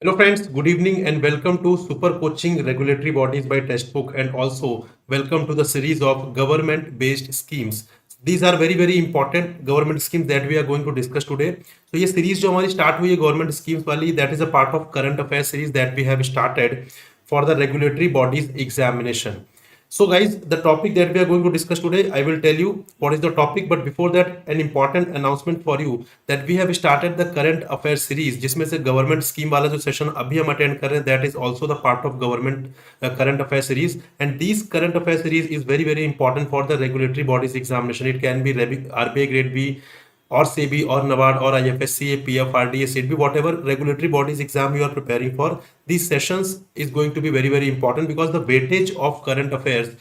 Hello friends, good evening and welcome to Super Coaching Regulatory Bodies by Testbook and also welcome to the series of government based schemes. These are very important government schemes that we are going to discuss today. So ये series जो हमारी start हुई है government schemes वाली, that is a part of current affairs series that we have started for the regulatory bodies examination. So guys, the topic that we are going to discuss today, I will tell you what is the topic, but before that, an important announcement for you that we have started the current affairs series, जिसमें से government scheme वाला जो session अभी हम attend कर रहे हैं, that is also the part of government current affairs series, and these current affairs series is very important for the regulatory bodies examination. It can be RBI grade B, or SEBI or NABARD or IFSC, PF, RDA, SEBI, whatever regulatory bodies exam you are preparing for, these sessions is going to be very important because the weightage of current affairs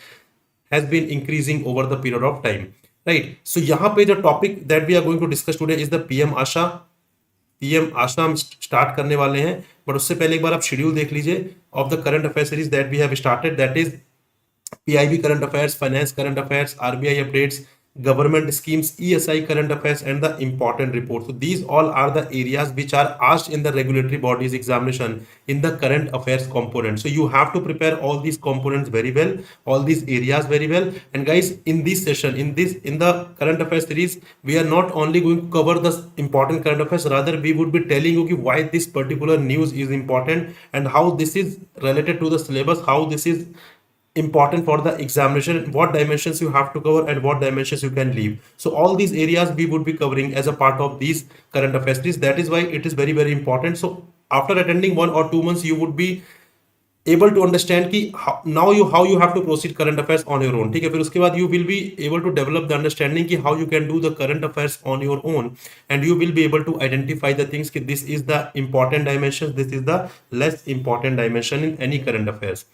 has been increasing over the period of time, right? So यहाँ पे the topic that we are going to discuss today is the PM Asha. PM Asha हम start करने वाले हैं, but उससे पहले एक बार आप schedule देख लीजिए of the current affairs series that we have started, that is PIB current affairs, finance current affairs, RBI updates, government schemes, ESI current affairs, and the important reports. So these all are the areas which are asked in the regulatory bodies examination in the current affairs component. So you have to prepare all these components very well, all these areas very well. And guys, in this session, in the current affairs series, we are not only going to cover the important current affairs, rather we would be telling you why this particular news is important and how this is related to the syllabus, how this is important for the examination, what dimensions you have to cover and what dimensions you can leave. So all these areas we would be covering as a part of these current affairs. That is why it is very important. So after attending 1 or 2 months, you would be able to understand कि how you have to proceed current affairs on your own. ठीक है, फिर उसके बाद you will be able to develop the understanding कि how you can do the current affairs on your own, and you will be able to identify the things कि this is the important dimensions, this is the less important dimension in any current affairs.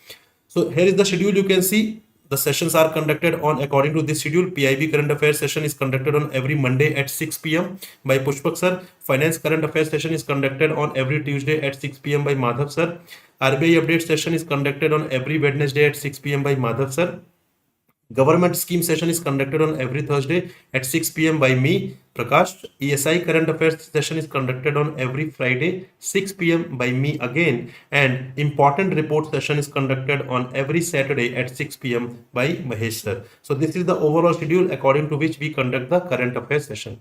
So here is the schedule. You can see the sessions are conducted on according to this schedule. PIB current affairs session is conducted on every Monday at 6 p.m. by Pushpak sir. Finance current affairs session is conducted on every Tuesday at 6 p.m. by Madhav sir. RBI update session is conducted on every Wednesday at 6 p.m. by Madhav sir. Government scheme session is conducted on every Thursday at 6 p.m. by me, Prakash. ESI current affairs session is conducted on every Friday, 6 p.m. by me again. And important report session is conducted on every Saturday at 6 p.m. by Mahesh sir. So this is the overall schedule according to which we conduct the current affairs session.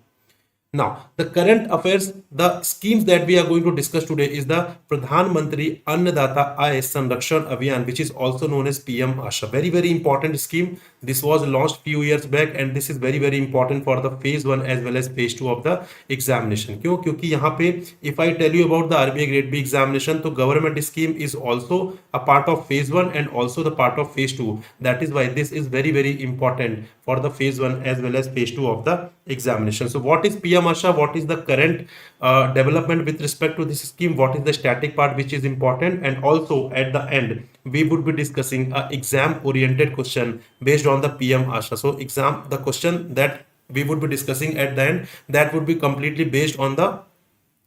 Now, the current affairs, the schemes that we are going to discuss today is the Pradhan Mantri Annadata Aay Sanrakshan Abhiyan, which is also known as PM Asha. Very important scheme. This was launched few years back, and this is very important for the phase 1 as well as phase 2 of the examination. क्यों? क्योंकि यहाँ पे if I tell you about the RBI grade B examination, तो government scheme is also a part of phase 1 and also the part of phase 2. That is why this is very important for the phase 1 as well as phase 2 of the examination. So what is PM Asha? What is the current development with respect to this scheme? What is the static part which is important? And also at the end, we would be discussing a exam oriented question based on the PM Asha. So the question that we would be discussing at the end, that would be completely based on the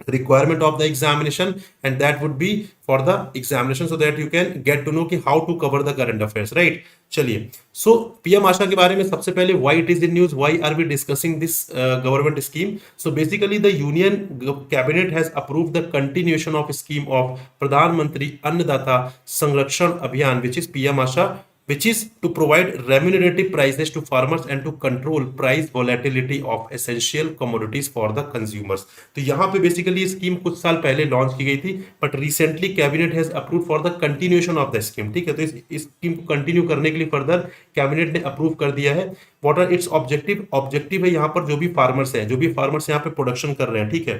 requirement of the examination, and that would be for the examination so that you can get to know कि how to cover the current affairs, right? चलिए, so PM आशा के बारे में सबसे पहले why it is in news, why are we discussing this government scheme? So basically the union cabinet has approved the continuation of a scheme of Pradhan Mantri Annadata Sanrakshan Abhiyan, which is PM Asha, which is to provide remunerative prices to farmers and to control price volatility of essential commodities for the consumers. तो यहाँ पे basically scheme कुछ साल पहले launch की गई थी, but recently cabinet has approve for the continuation of the scheme. ठीक है, तो इस स्कीम को कंटिन्यू करने के लिए फर्दर कैबिनेट ने अप्रूव कर दिया है. What are its objective? Objective है यहाँ पर जो भी फार्मर्स हैं, जो भी फार्मर्स यहाँ पे प्रोडक्शन कर रहे हैं, ठीक है,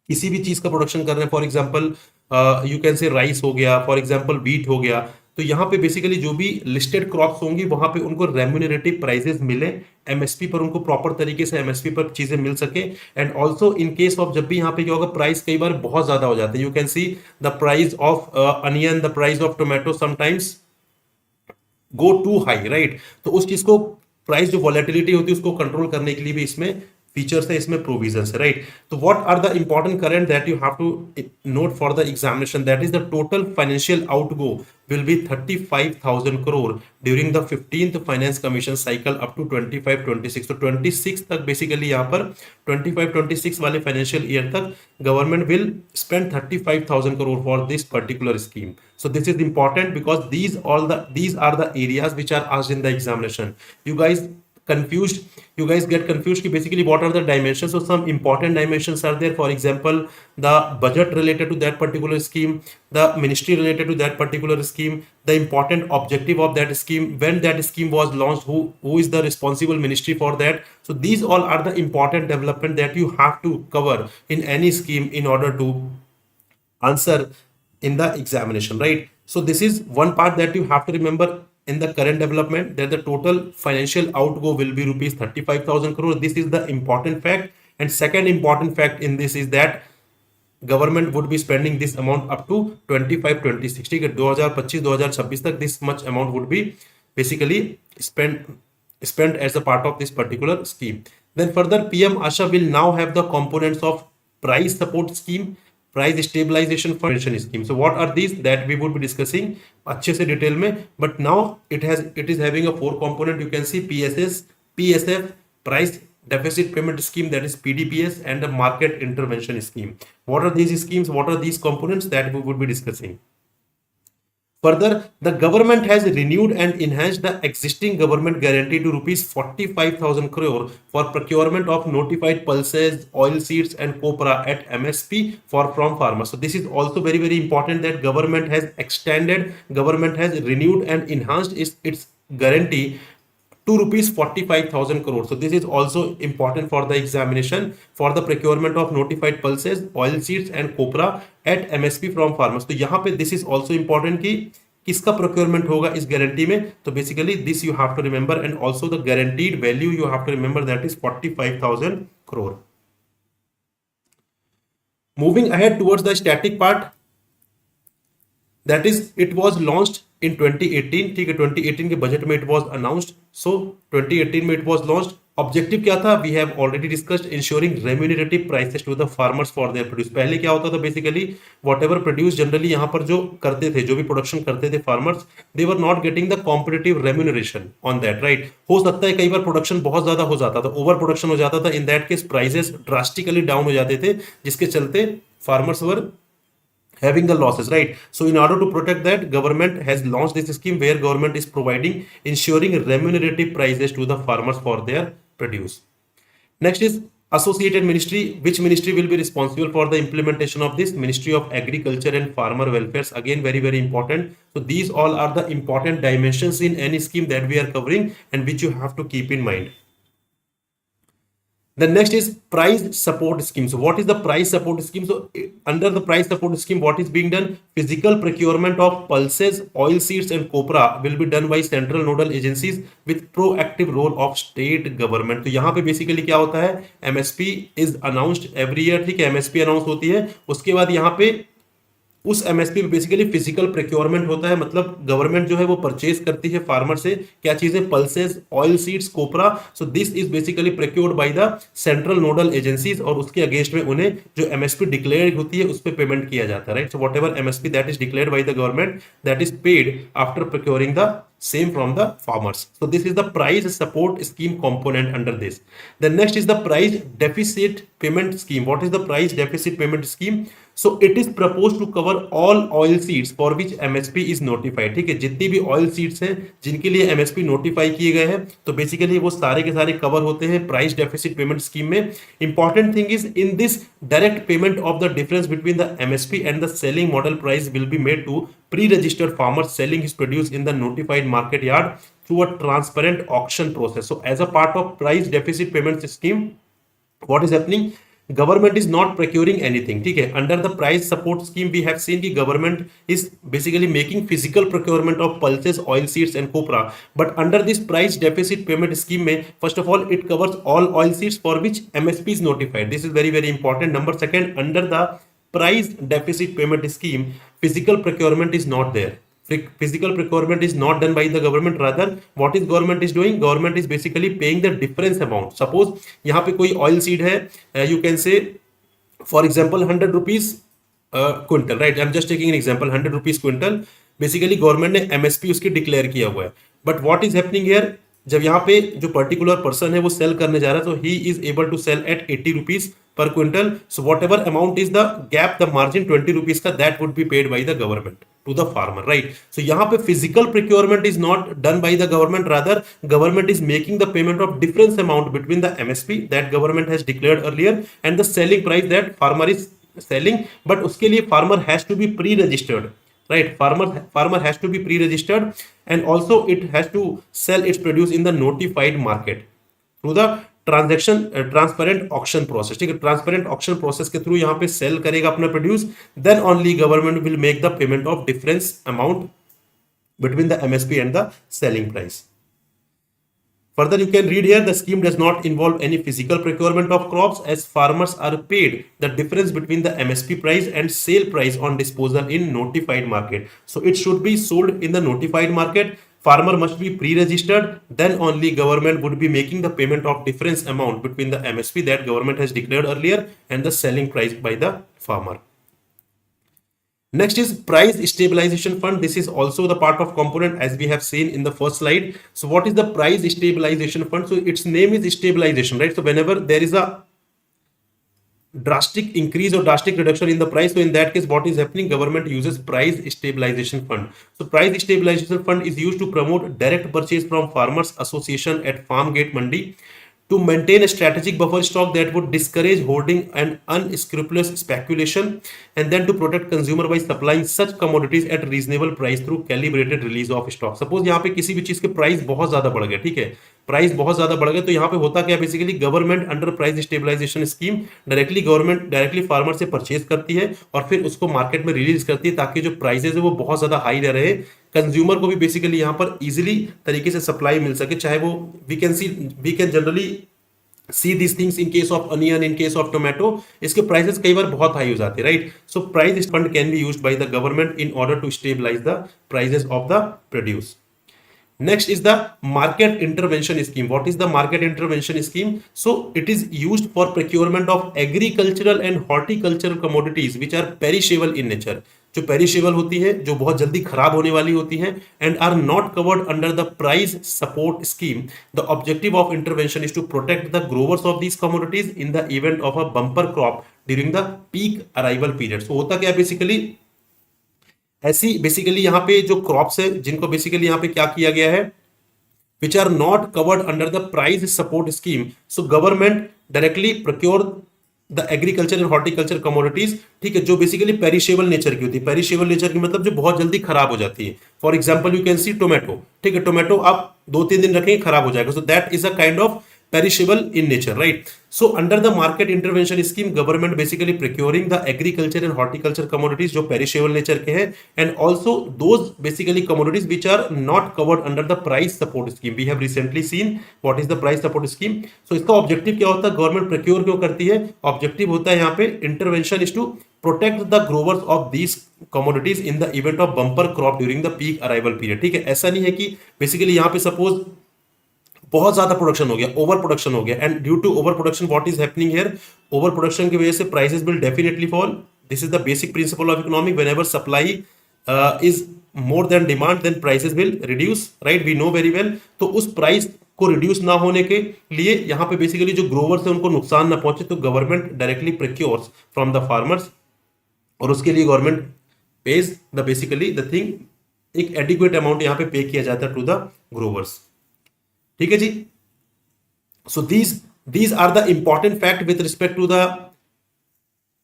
किसी भी चीज का प्रोडक्शन कर रहे हैं, for example you can say rice हो गया, फॉर एग्जाम्पल व्हीट हो गया, तो यहाँ पे बेसिकली जो भी लिस्टेड क्रॉप्स होंगी वहां पे उनको रेम्यूनरेटिव प्राइसेस मिले, एमएसपी पर उनको प्रॉपर तरीके से एमएसपी पर चीजें मिल सके. And also in case of जब भी यहाँ पे क्या होगा, प्राइस कई बार बहुत ज्यादा हो जाते हैं, you can see the price of onion, the price of tomato sometimes go too high, right? तो उस चीज को प्राइस जो वॉलेटिलिटी होती है उसको कंट्रोल करने के लिए भी इसमें फीचर्स है, इसमें प्रोविजंस है, राइट। तो what are the important current that you have to note for the examination, that is the total financial outgo will be 35,000 crore during the 15th finance commission cycle up to 25-26। तो 26 तक basically यहाँ पर 25-26 वाले financial year तक government will spend 35,000 crore for this particular scheme। so this is important because these are the areas which are asked in the examination। you guys get confused कि basically what are the dimensions, so some important dimensions are there, for example the budget related to that particular scheme, the ministry related to that particular scheme, the important objective of that scheme, when that scheme was launched, who is the responsible ministry for that। so these all are the important development that you have to cover in any scheme in order to answer in the examination, right? So this is one part that you have to remember in the current development, that the total financial outgo will be rupees 35,000 crore। This is the important fact। And second important fact in this is that government would be spending this amount up to 25-26, ठीक है, 2025-2026 तक this much amount would be basically spent as a part of this particular scheme। Then further PM Asha will now have the components of price support scheme, price stabilization fund, pension scheme। so what are these that we would be discussing अच्छे से detail में, but now it is having a 4 component। you can see PSF, price deficit payment scheme, that is PDPS, and the market intervention scheme। what are these schemes, what are these components that we would be discussing further? The government has renewed and enhanced the existing government guarantee to rupees 45,000 crore for procurement of notified pulses, oil seeds and copra at MSP from farmers। so this is also very very important that government has extended, government has renewed and enhanced its guarantee to rupees 45,000 crore। so this is also important for the examination for the procurement of notified pulses, oil seeds and copra at MSP from farmers। तो यहाँ पे this is also important कि किसका procurement होगा इस guarantee में, तो basically this you have to remember, and also the guaranteed value you have to remember, that is 45,000 crore। moving ahead towards the static part, that is it was launched in 2018, ठीक है, 2018 के budget में it was announced। so 2018 में it was launched। Objective क्या था, we have already discussed, ensuring remunerative prices to the farmers for their produce. पहले क्या होता था, basically whatever produce generally यहाँ पर जो करते थे, जो भी प्रोडक्शन करते थे farmers, they were not getting the competitive remuneration on that, right. हो सकता है कई बार प्रोडक्शन बहुत ज्यादा हो जाता था, ओवर प्रोडक्शन हो जाता था, in that case prices drastically down हो जाते थे, जिसके चलते farmers were having the losses, right। so in order to protect that, government has launched this scheme where government is providing, ensuring remunerative prices to the farmers for their produce। next is associated ministry, which ministry will be responsible for the implementation of this? Ministry of Agriculture and Farmer Welfare, again very very important। so these all are the important dimensions in any scheme that we are covering and which you have to keep in mind। The next is price support scheme। so what is the price support scheme? so under the price support scheme, what is being done? Physical procurement of pulses, oil seeds and copra will be done by central nodal agencies with proactive role of state government। तो यहाँ पे basically क्या होता है, MSP is announced every year, ठीक है, MSP announce होती है, उसके बाद यहाँ पे उस एमएसपी पे बेसिकली फिजिकल प्रोक्योरमेंट होता है, मतलब गवर्नमेंट जो है वो परचेज करती है फार्मर से क्या चीजें, pulses, oil seeds, copra. So this is basically procured by the central nodal agencies, और उसके अगेंस्ट में उन्हें जो एमएसपी डिक्लेयर होती है उस पर पेमेंट किया जाता है, right. So whatever MSP that is declared by the government, that is paid after procuring the same from the farmers। so this is the price support scheme component under this। the next is the price deficit payment scheme। what is the price deficit payment scheme? so it is proposed to cover all oil seeds for which MSP is notified। ठीक है, जितनी भी oil seeds हैं जिनके लिए MSP notify किए गए हैं, तो बेसिकली वो सारे के सारे कवर होते हैं प्राइस डेफिसिट पेमेंट स्कीम में। Important thing is in this direct payment of the difference between the MSP and the selling model price will be made to pre-registered farmers selling his produce in the notified market yard through a transparent auction process। so as a part of price deficit payment scheme, what is happening? Government is not procuring anything, ठीक है। under the price support scheme we have seen कि government is basically making physical procurement of pulses, oil seeds and copra, but under this price deficit payment scheme में first of all it covers all oil seeds for which MSP is notified। this is very very important। number second, under the price deficit payment scheme physical procurement is not there। Physical procurement is not done by the government. Rather, what is government is doing? Government is basically paying the difference amount. Suppose यहाँ पे कोई oil seed है, you can say for example 100 rupees quintal, right? I am just taking an example, 100 rupees quintal basically government ने MSP उसकी declare किया हुआ है. But what is happening here, जब यहाँ पे जो पर्टिकुलर पर्सन है वो सेल करने जा रहा है, तो he is able to sell at 80 rupees per quintal. So whatever amount is the gap, the margin 20 rupees का, that would be paid by the government to the farmer, right? So यहाँ पे physical procurement is not done by the government. Rather, government is making the payment of difference amount between the MSP that government has declared earlier and the selling price that farmer is selling. But उसके लिए farmer has to be pre-registered, right? Farmer has to be pre-registered, and also it has to sell its produce in the notified market through the transaction transparent auction process. ठीक है, transparent auction process के through यहाँ पे sale करेगा अपना produce. Then only government will make the payment of difference amount between the MSP and the selling price. Further, you can read here, the scheme does not involve any physical procurement of crops as farmers are paid the difference between the MSP price and sale price on disposal in notified market. So it should be sold in the notified market. Farmer must be pre-registered. Then only government would be making the payment of difference amount between the MSP that government has declared earlier and the selling price by the farmer. Next is price stabilization fund. This is also the part of component as we have seen in the first slide. So what is the price stabilization fund? So its name is stabilization, right? So whenever there is a drastic increase or drastic reduction in the price, so in that case what is happening, government uses price stabilization fund. So price stabilization fund is used to promote direct purchase from farmers association at farm gate mandi, to maintain a strategic buffer stock that would discourage hoarding and unscrupulous speculation, and then to protect consumer by supplying such commodities at reasonable price through calibrated release of stock. Suppose यहाँ पे किसी भी चीज के price बहुत ज्यादा बढ़ गए, ठीक है, प्राइस बहुत ज्यादा बढ़ गए, तो यहाँ पे होता क्या, basically government under price stabilization scheme directly farmer से परचेज करती है और फिर उसको मार्केट में रिलीज करती है, ताकि जो प्राइसेज है वो बहुत ज्यादा हाई रह रहे, कंज्यूमर को भी बेसिकली यहाँ पर इजीली तरीके से सप्लाई मिल सके. चाहे वो we can generally see this things in case of onion, in case of tomato, इसके प्राइसेस कई बार बहुत हाई हो जाते हैं, right? So price fund can be used by the government in order to stabilise the prices of the produce. Next is the market intervention scheme. What is the market intervention scheme? So it is used for procurement of agricultural and horticultural commodities which are perishable in nature. जो perishable होती है, जो बहुत जल्दी खराब होने वाली होती हैं, and are not covered under the price support scheme. The objective of intervention is to protect the growers of these commodities in the event of a bumper crop during the peak arrival period. So होता क्या basically, ऐसी basically यहाँ पे जो crops है जिनको basically यहाँ पे क्या किया गया है, which are not covered under the price support scheme. So government directly procure the agriculture and horticulture commodities, ठीक है, जो बेसिकली पेरिशेबल नेचर की होती है. पेरिशेबल नेचर की मतलब जो बहुत जल्दी खराब हो जाती है. For example you can C tomato, ठीक है, टोमेटो आप 2-3 दिन रखेंगे खराब हो जाएगा. So that is a kind of perishable in nature, right? So under the market intervention scheme, government basically procuring the agriculture and horticulture commodities जो perishable nature के हैं, and also those basically commodities which are not covered under the price support scheme. We have recently seen what is the price support scheme. So इसका objective क्या होता है, government procure क्यों करती है? Objective होता है यहाँ पे intervention is to protect the growers of these commodities in the event of bumper crop during the peak arrival period. ठीक है, ऐसा नहीं है कि basically यहाँ पे suppose बहुत ज्यादा प्रोडक्शन हो गया, ओवर प्रोडक्शन हो गया, and due to over production what is happening here, over production की वजह से prices will definitely fall. This is the basic principle of economic. Whenever supply is more than demand then prices will reduce, right? We know very well. तो उस price को reduce ना होने के लिए यहाँ पे बेसिकली जो ग्रोवर्स है उनको नुकसान ना पहुंचे, तो government directly procures from the farmers, और उसके लिए government pays the basically the thing, एक एडिक्वेट अमाउंट यहाँ पे पे किया जाता है टू द ग्रोवर्स. ठीक है जी. सो these are the important fact with respect to the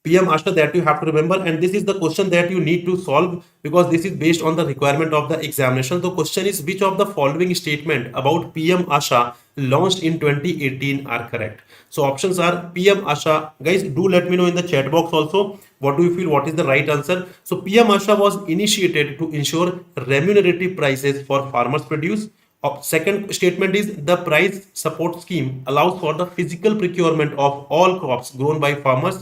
PM Asha that you have to remember, and this is the question that you need to solve because this is based on the requirement of the examination. The question is, which of the following statement about PM Asha launched in 2018 are correct? So options are PM Asha. Guys, do let me know in the chat box also what do you feel, what is the right answer. So PM Asha was initiated to ensure remunerative prices for farmers produce. Second statement is the price support scheme allows for the physical procurement of all crops grown by farmers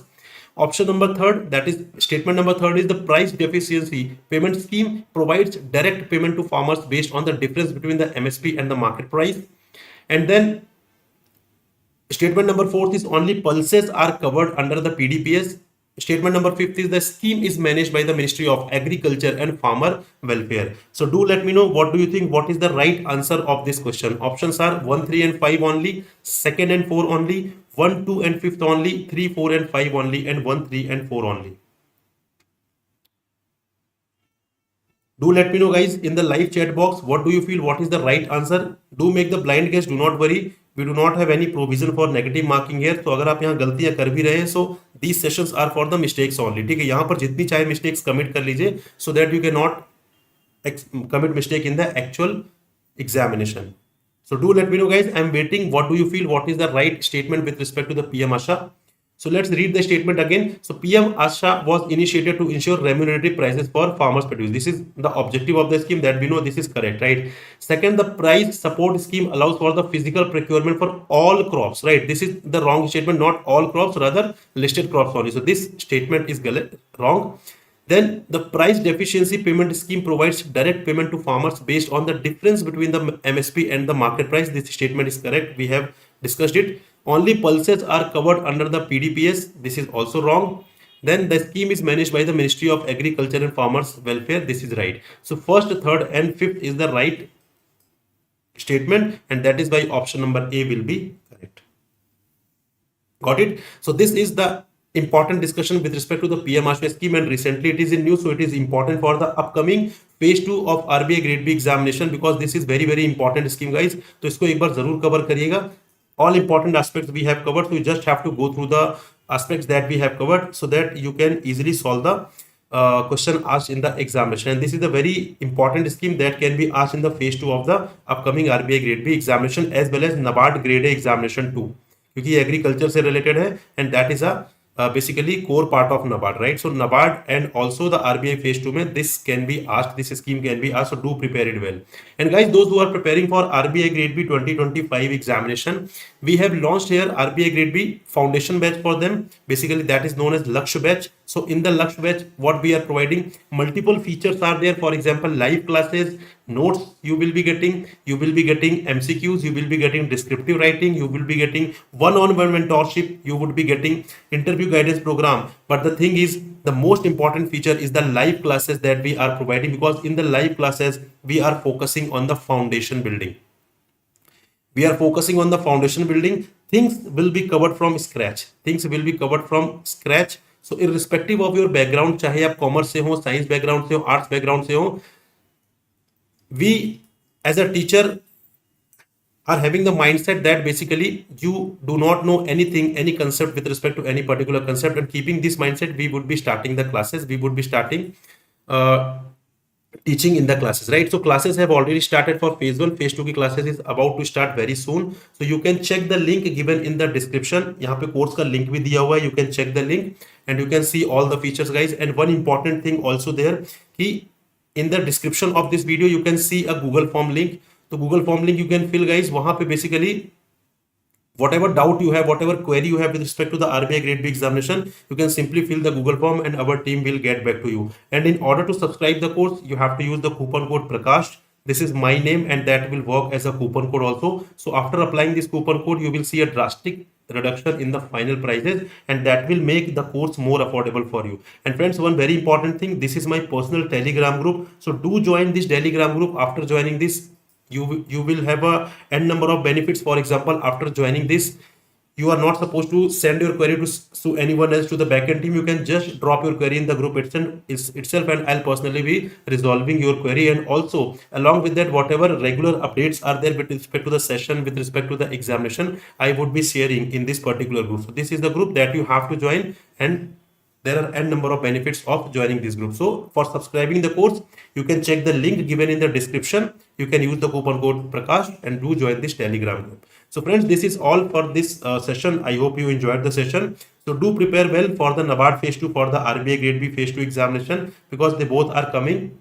Option number third, that is statement number third, is the price deficiency payment scheme provides direct payment to farmers based on the difference between the MSP and the market price. And then statement number fourth is only pulses are covered under the PDPS. Statement number fifth is the scheme is managed by the Ministry of Agriculture and Farmer Welfare. So do let me know, what do you think? What is the right answer of this question? Options are 1, 3 and 5 only, 2nd and 4 only, 1, 2 and 5th only, 3, 4 and 5 only, and 1, 3 and 4 only. Do let me know guys in the live chat box, what do you feel, what is the right answer? Do make the blind guess, do not worry. We do not have any provision for negative marking here. तो अगर आप यहाँ गलतियां कर भी रहे हैं, so these sessions are for the mistakes only. ठीक है, यहाँ पर जितनी चाहे mistakes commit कर लीजिए, so that you cannot commit mistake in the actual examination. So do let me know guys, I'm waiting. What do you feel, what is the right statement with respect to the PM Asha? So let's read the statement again. So PM Asha was initiated to ensure remunerative prices for farmers produce. This is the objective of the scheme, that we know this is correct, right? Second, the price support scheme allows for the physical procurement for all crops, right? This is the wrong statement, not all crops, rather listed crops only. So this statement is wrong. Then the price deficiency payment scheme provides direct payment to farmers based on the difference between the MSP and the market price. This statement is correct. We have discussed it. Only pulses are covered under the PDPS. This is also wrong. Then the scheme is managed by the Ministry of Agriculture and Farmers Welfare. This is right. So first, third and fifth is the right statement, and that is why option number A will be correct. Got it? So this is the important discussion with respect to the PM Asha scheme, and recently it is in news, so it is important for the upcoming phase 2 of RBI grade B examination, because this is very very important scheme guys. तो इसको एक बार जरूर cover करिएगा. All important aspects we have covered, so you just have to go through the aspects that we have covered so that you can easily solve the question asked in the examination. And this is a very important scheme that can be asked in the phase 2 of the upcoming RBI grade B examination as well as NABARD grade A examination 2, क्योंकि agriculture से related है, and that is basically core part of NABARD, right? So NABARD and also the RBI phase 2 mein, this can be asked, this scheme can be asked, so do prepare it well. And guys, those who are preparing for RBI grade B 2025 examination, we have launched here RBI grade B foundation batch for them. Basically that is known as Lakshya batch. So in the Lakshya batch, what we are providing, multiple features are there. For example, live classes, notes you will be getting MCQs, you will be getting descriptive writing, you will be getting one-on-one mentorship, you would be getting interview guidance program. But the thing is, the most important feature is the live classes that we are providing, because in the live classes we are focusing on the foundation building. We are focusing on the foundation building. Things will be covered from scratch. Things will be covered from scratch. So irrespective of your background, चाहे आप commerce से हो, science background से हो, arts background से हो, we as a teacher are having the mindset that basically you do not know anything, any concept with respect to any particular concept, and keeping this mindset, we would be starting the classes, we would be starting teaching in the classes, right? So classes have already started for phase 1. Phase 2 की classes is about to start very soon, so you can check the link given in the description. यहाँ पे course का link भी दिया हुआ है, you can check the link and you can see all the features guys. And one important thing also there कि in the description of this video you can see a Google form link. तो Google form link you can fill guys. वहाँ पे basically whatever doubt you have, whatever query you have with respect to the RBI grade B examination, you can simply fill the Google form and our team will get back to you. And in order to subscribe the course, you have to use the coupon code Prakash. This is my name and that will work as a coupon code also. So after applying this coupon code, you will see a drastic reduction in the final prices, and that will make the course more affordable for you. And friends, one very important thing, this is my personal Telegram group. So do join this Telegram group. After joining this, you will have a n number of benefits. For example, after joining this, you are not supposed to send your query to anyone else, to the backend team. You can just drop your query in the group itself, and I'll personally be resolving your query. And also along with that, whatever regular updates are there with respect to the session, with respect to the examination, I would be sharing in this particular group. So this is the group that you have to join, and there are n number of benefits of joining this group. So for subscribing the course, you can check the link given in the description. You can use the coupon code Prakash and do join this Telegram group. So friends, this is all for this session. I hope you enjoyed the session. So do prepare well for the NABARD phase 2, for the RBI grade B phase 2 examination, because they both are coming,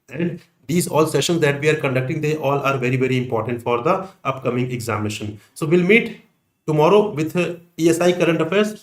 and these all sessions that we are conducting, they all are very very important for the upcoming examination. So we'll meet tomorrow with ESI current affairs.